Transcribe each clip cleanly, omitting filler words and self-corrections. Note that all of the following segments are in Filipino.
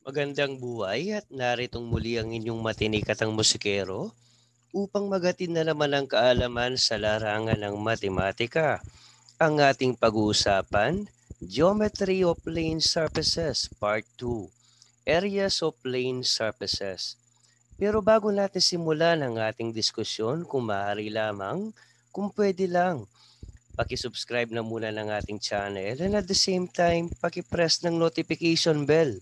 Magandang buhay at naritong muli ang inyong matinik at ang musikero upang magatin na naman ang kaalaman sa larangan ng matematika. Ang ating pag-uusapan, Geometry of Plane Surfaces Part 2, Areas of Plane Surfaces. Pero bago natin simulan ang ating diskusyon, kung maaari lamang, kung pwede lang, paki-subscribe na muna ng ating channel and at the same time, paki-press ng notification bell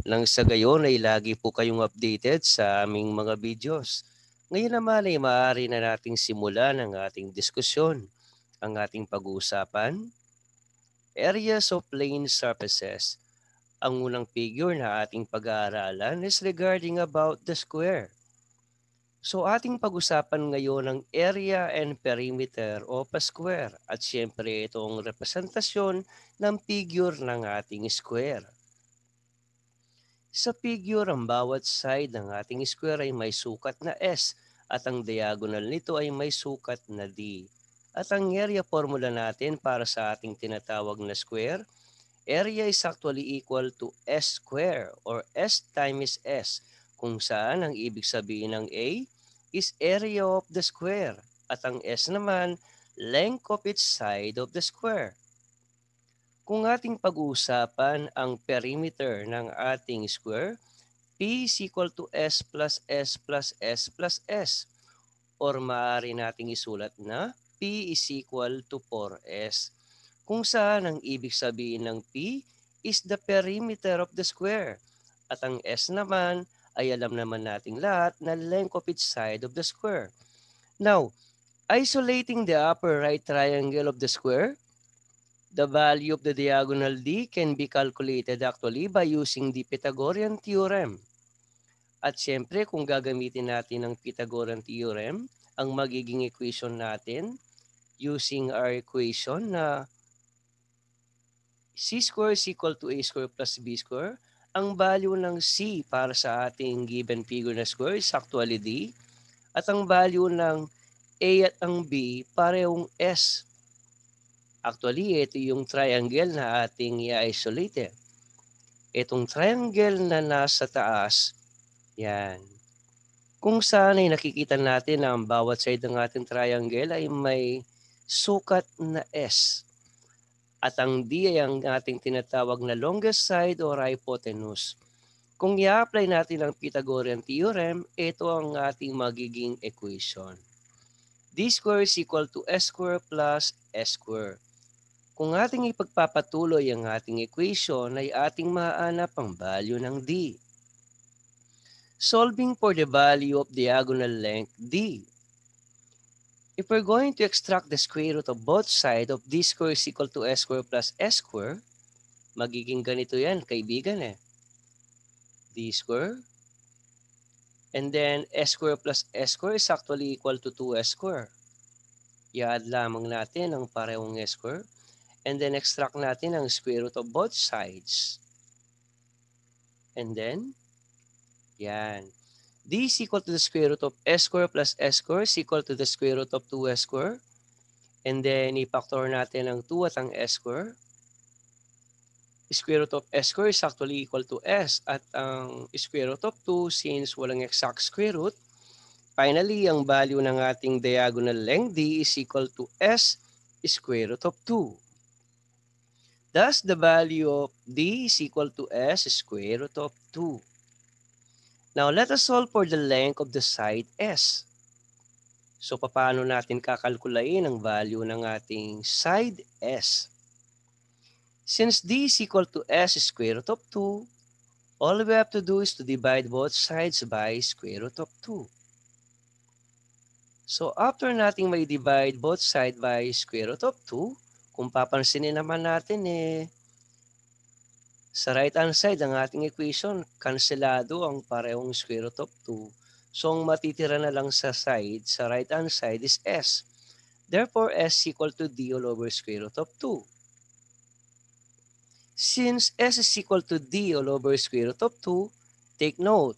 nang sa gayon ay lagi po kayong updated sa aming mga videos. Ngayon naman ay maaari na nating simulan ang ating diskusyon. Ang ating pag-uusapan, areas of plane surfaces. Ang unang figure na ating pag-aaralan is regarding about the square. So ating pag-usapan ngayon ang area and perimeter of a square at syempre itong representasyon ng figure ng ating square. Sa figure, ang bawat side ng ating square ay may sukat na S at ang diagonal nito ay may sukat na D. At ang area formula natin para sa ating tinatawag na square, area is actually equal to S square or S times S, kung saan ang ibig sabihin ng A is area of the square at ang S naman length of each side of the square. Kung ating pag-uusapan ang perimeter ng ating square, P is equal to S plus S plus S plus S, or maaari nating isulat na P is equal to 4S, kung saan ang ibig sabihin ng P is the perimeter of the square at ang S naman ay alam naman nating lahat na length of each side of the square. Now, isolating the upper right triangle of the square, the value of the diagonal D can be calculated actually by using the Pythagorean theorem. At syempre, kung gagamitin natin ang Pythagorean theorem, ang magiging equation natin using our equation na C square is equal to A square plus B square, ang value ng C para sa ating given figure na square is actually D, at ang value ng A at ang B parehong S. Actually, ito yung triangle na ating i-isolate. Itong triangle na nasa taas, yan. Kung saan ay nakikita natin na ang bawat side ng ating triangle ay may sukat na S. At ang D ay ang ating tinatawag na longest side or hypotenuse. Kung i-apply natin ang Pythagorean theorem, ito ang ating magiging equation. D square is equal to S square plus S square. Kung ating ipagpapatuloy ang ating equation, ay ating mahanap ang value ng D. Solving for the value of diagonal length D. If we're going to extract the square root of both sides of D square is equal to S square plus S square, magiging ganito yan, kaibigan D square. And then S square plus S square is actually equal to 2S square. I-add lamang natin ang parehong S square. And then extract natin ang square root of both sides. And then, yan. D is equal to the square root of S square plus S square is equal to the square root of 2S square. And then, i-factor natin ang 2 at ang S square. Square root of S square is actually equal to S at ang square root of 2 since walang exact square root. Finally, ang value ng ating diagonal length D is equal to S square root of 2. Thus, the value of D is equal to S square root of 2. Now, let us solve for the length of the side S. So, paano natin kakalkulain ang value ng ating side S? Since D is equal to S square root of 2, all we have to do is to divide both sides by square root of 2. So, after nating may divide both sides by square root of 2, kung papansinin naman natin sa right-hand side ng ating equation, kanselado ang parehong square root of 2. So, ang matitira na lang sa side, sa right-hand side is S. Therefore, S equal to D all over square root of 2. Since S is equal to D all over square root of 2, take note,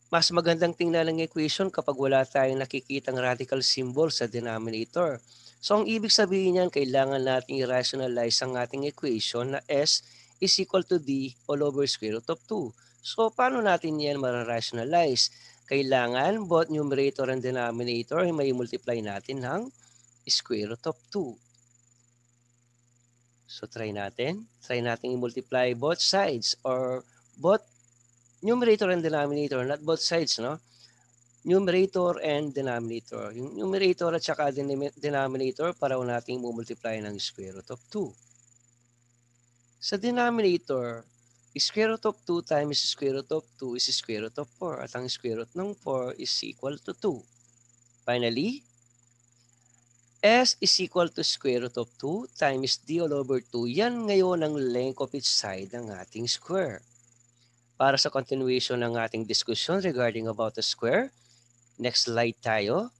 mas magandang tingnan ang equation kapag wala tayong nakikitang radical symbol sa denominator. So, ang ibig sabihin niyan, kailangan natin i-rationalize ang ating equation na S is equal to d all over square root of 2. So, paano natin yan mara-rationalize? Kailangan both numerator and denominator ay may multiply natin ng square root of 2. So, try natin. Try natin i-multiply both sides or both numerator and denominator, not both sides, no? Numerator and denominator. Yung numerator at saka denominator, paraw natin i-multiply ng square root of 2. Sa denominator, square root of 2 times square root of 2 is square root of 4 at ang square root ng 4 is equal to 2. Finally, S is equal to square root of 2 times d all over 2. Yan ngayon ang length of each side ng ating square. Para sa continuation ng ating discussion regarding about the square, next slide tayo.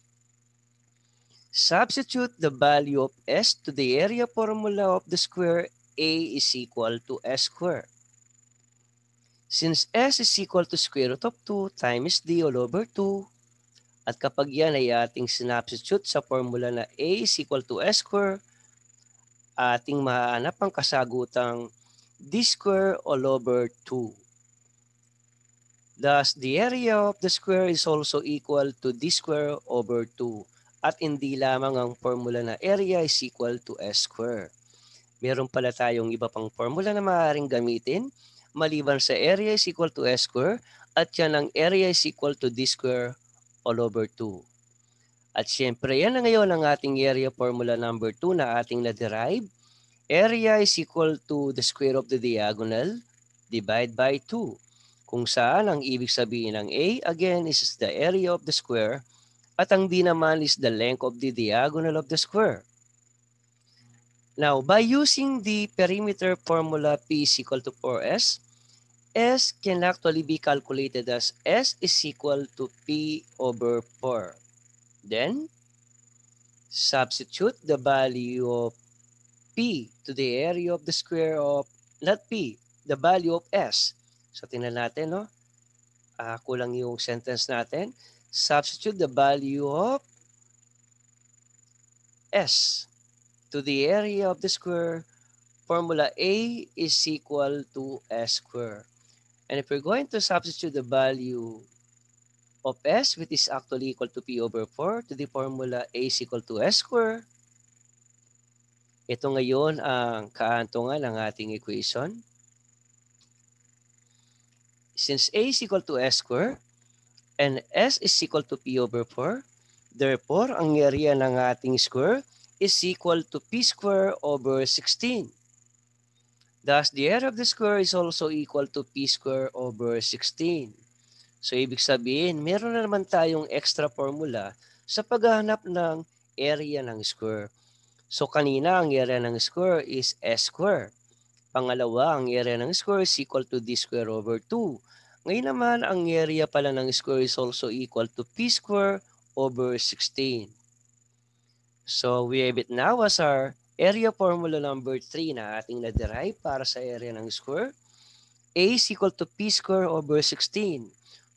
Substitute the value of S to the area formula of the square. A is equal to S squared. Since S is equal to square root of 2 times d all over 2, at kapag yan ay ating sinubstitute sa formula na A is equal to S squared, ating mahanap ang kasagutang d squared all over 2. Thus, the area of the square is also equal to d squared over 2. At hindi lamang ang formula na area is equal to S squared. Meron pala tayong iba pang formula na maaaring gamitin maliban sa area is equal to S squared at yan ang area is equal to d squared all over 2. At syempre, yan na ngayon ang ating area formula number 2 na ating na-derive. Area is equal to the square of the diagonal divide by 2. Kung saan ang ibig sabihin ng A, again, is the area of the square at ang D naman is the length of the diagonal of the square. Now, by using the perimeter formula P is equal to 4S, S can actually be calculated as S is equal to P over 4. Then, substitute the value of P to the area of the square of, not P, the value of S. So, tingnan natin, no? Kulang yung sentence natin. Substitute the value of S to the area of the square. Formula A is equal to S squared. And if we're going to substitute the value of S, which is actually equal to P over 4, to the formula A is equal to S squared, ito ngayon ang kaantungan ng ating equation. Since A is equal to S squared, and S is equal to P over 4, therefore, ang area ng ating square is equal to P squared over 16. Thus, the area of the square is also equal to P squared over 16. So, ibig sabihin, meron na naman tayong extra formula sa paghahanap ng area ng square. So, kanina ang area ng square is S squared. Pangalawa, ang area ng square is equal to D squared over 2. Ngayon naman, ang area pala ng square is also equal to P squared over 16. So, we have it now as our area formula number 3 na ating na-derive para sa area ng square. A is equal to P squared over 16.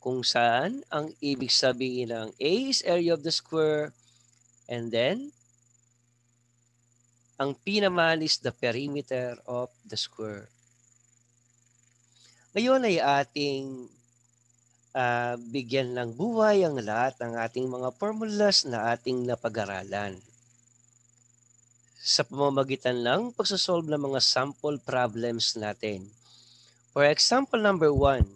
Kung saan ang ibig sabihin ng A is area of the square and then ang P naman is the perimeter of the square. Ngayon ay ating bigyan ng buhay ang lahat ng ating mga formulas na ating napag-aralan sa pamamagitan ng pagsosolve ng mga sample problems natin. For example number 1,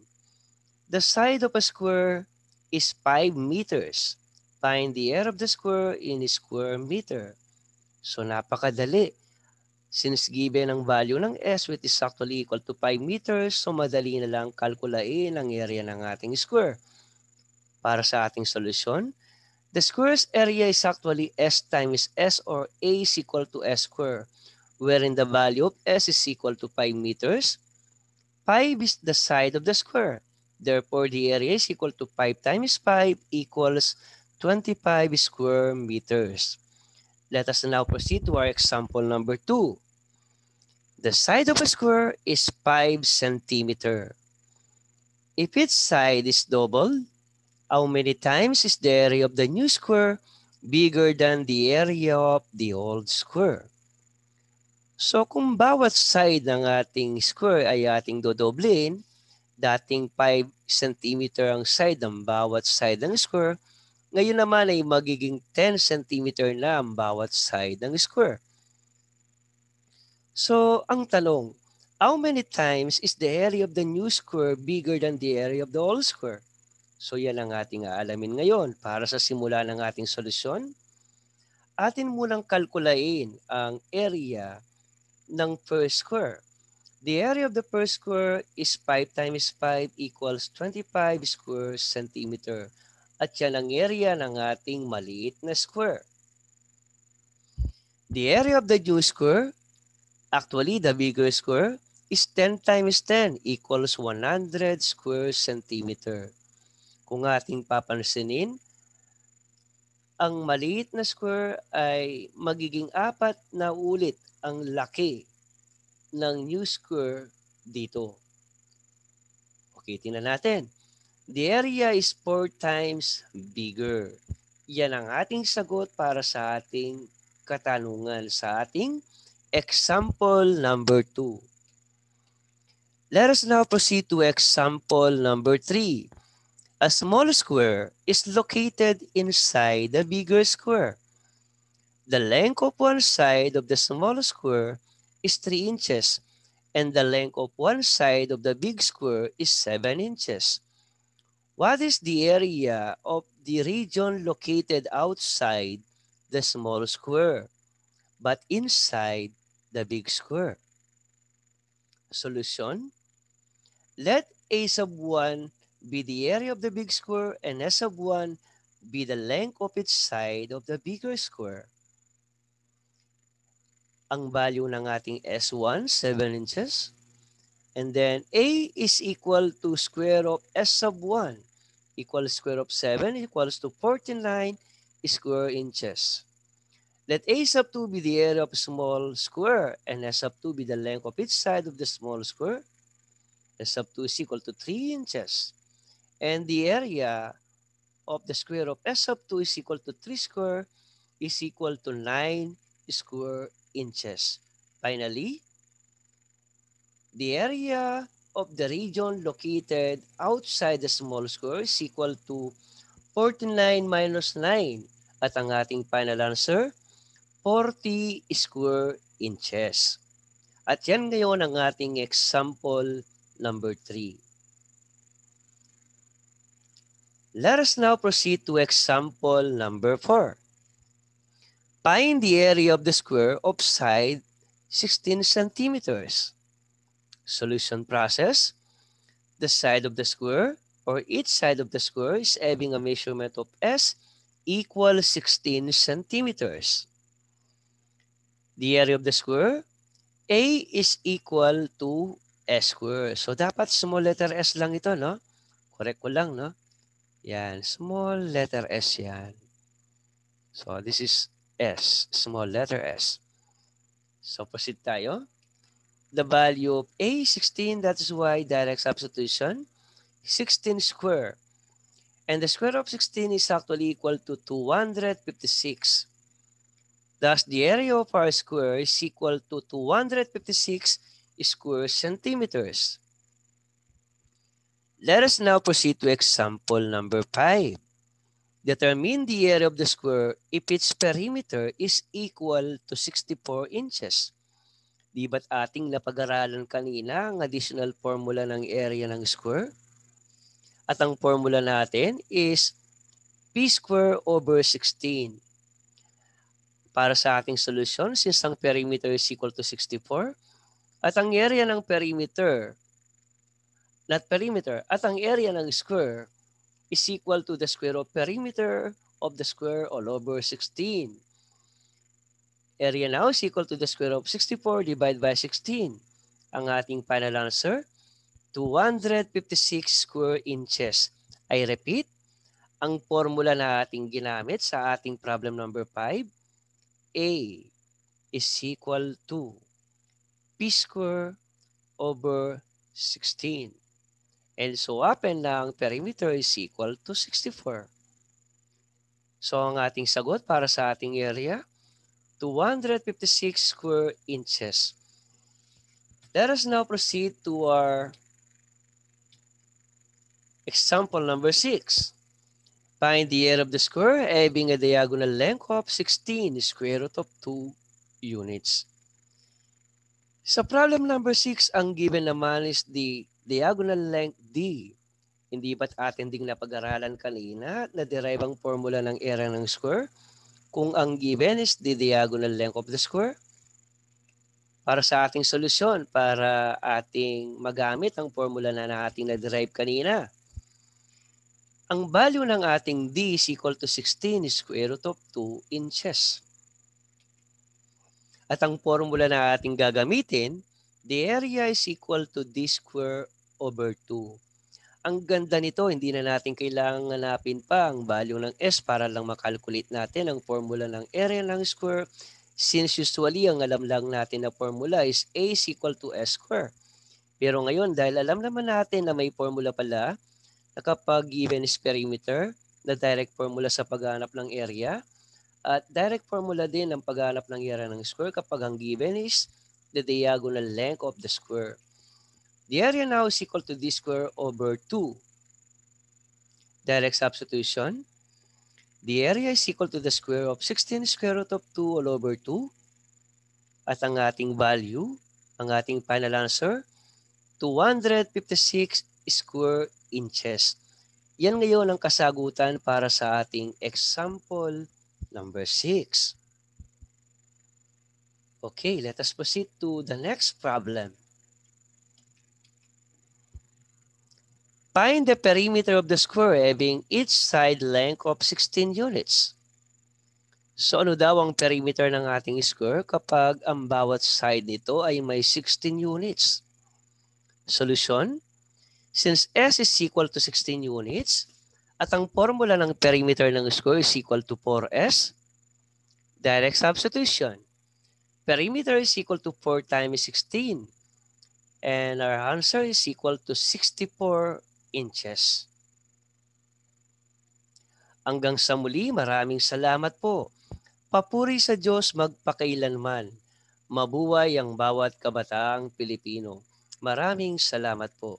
the side of a square is 5 meters. Find the area of the square in square meter. So napakadali. Since given ang value ng S which is actually equal to 5 meters, so madali na lang kalkulain ang area ng ating square. Para sa ating solusyon, the square's area is actually S times S or A is equal to S squared, wherein the value of S is equal to 5 meters. 5 is the side of the square. Therefore, the area is equal to 5 times 5 equals 25 square meters. Let us now proceed to our example number 2. The side of a square is 5 centimeter. If its side is double, how many times is the area of the new square bigger than the area of the old square? So kung bawat side ng ating square ay ating dodoblin, dating 5 cm ang side ng bawat side ng square, ngayon naman ay magiging 10 cm na ang bawat side ng square. So ang tanong, how many times is the area of the new square bigger than the area of the old square? So yan ang ating aalamin ngayon. Para sa simula ng ating solusyon, atin munang kalkulain ang area ng first square. The area of the first square is 5 times 5 equals 25 square centimeter. At yan ang area ng ating maliit na square. The area of the new square, actually the bigger square, is 10 times 10 equals 100 square centimeter. Kung ating papansinin, ang maliit na square ay magiging 4 na ulit ang laki ng new square dito. Okay, tingnan natin. The area is 4 times bigger. Yan ang ating sagot para sa ating katanungan sa ating example number 2. Let us now proceed to example number 3. A small square is located inside the bigger square. The length of one side of the small square is 3 inches and the length of one side of the big square is 7 inches. What is the area of the region located outside the small square but inside the big square? Solution: let A sub 1 be the area of the big square and S sub 1 be the length of each side of the bigger square. Ang value ng ating S1, 7 inches. And then A is equal to square of S sub 1 equals square of 7 equals to 49 square inches. Let A sub 2 be the area of a small square and S sub 2 be the length of each side of the small square. S sub 2 is equal to 3 inches. And the area of the square of S sub 2 is equal to 3 square is equal to 9 square inches. Finally, the area of the region located outside the small square is equal to 49 minus 9. At ang ating final answer, 40 square inches. At yan ngayon ang ating example number 3. Let us now proceed to example number 4. Find the area of the square of side 16 centimeters. Solution process. The side of the square or each side of the square is having a measurement of S equals 16 centimeters. The area of the square, A is equal to S square. So dapat small letter S lang ito, no? Correct ko lang, no? Yan, small letter S yan. So this is S, small letter S. So proceed tayo. The value of A, 16, that is why direct substitution, 16 square. And the square of 16 is actually equal to 256. Thus, the area of our square is equal to 256 square centimeters. Let us now proceed to example number 5. Determine the area of the square if its perimeter is equal to 64 inches. Di ba't ating napag-aralan kanina ang additional formula ng area ng square? At ang formula natin is P square over 16. Para sa ating solusyon, since ang perimeter is equal to 64, at ang area ng perimeter, at ang area ng square is equal to the square of perimeter of the square all over 16. Area now is equal to the square of 64 divided by 16. Ang ating final answer, 256 square inches. I repeat, ang formula na ating ginamit sa ating problem number 5, A is equal to P square over 16. And so happen na ang perimeter is equal to 64. So ang ating sagot para sa ating area, 256 square inches. Let us now proceed to our example number 6. Find the area of the square having a diagonal length of 16 square root of 2 units. Sa problem number 6, ang given naman is the diagonal length D. Hindi ba't atin ding napag-aralan kanina na derive ang formula ng area ng square? Kung ang given is the diagonal length of the square? Para sa ating solusyon, para ating magamit ang formula na ating na-derive kanina. Ang value ng ating D is equal to 16 square root of 2 inches. At ang formula na ating gagamitin, the area is equal to D square over 2. Ang ganda nito, hindi na natin kailangan hanapin pa ang value ng S para lang makalculate natin ang formula ng area ng square, since usually ang alam lang natin na formula is A is equal to S square. Pero ngayon, dahil alam naman natin na may formula pala, na kapag given is perimeter, na direct formula sa paghanap ng area, at direct formula din ang paghanap ng area ng square kapag ang given is the diagonal length of the square. The area now is equal to D square over 2. Direct substitution. The area is equal to the square of 16 square root of 2 all over 2. At ang ating value, ang ating final answer, 256 square inches. Yan ngayon ang kasagutan para sa ating example number 6. Okay, let us proceed to the next problem. Find the perimeter of the square having each side length of 16 units. So ano daw ang perimeter ng ating square kapag ang bawat side nito ay may 16 units? Solution? Since S is equal to 16 units, at ang formula ng perimeter ng square is equal to 4S, direct substitution. Perimeter is equal to 4 times 16. And our answer is equal to 64 inches. Hanggang sa muli, maraming salamat po. Papuri sa Diyos magpakailanman. Mabuhay ang bawat kabataang Pilipino. Maraming salamat po.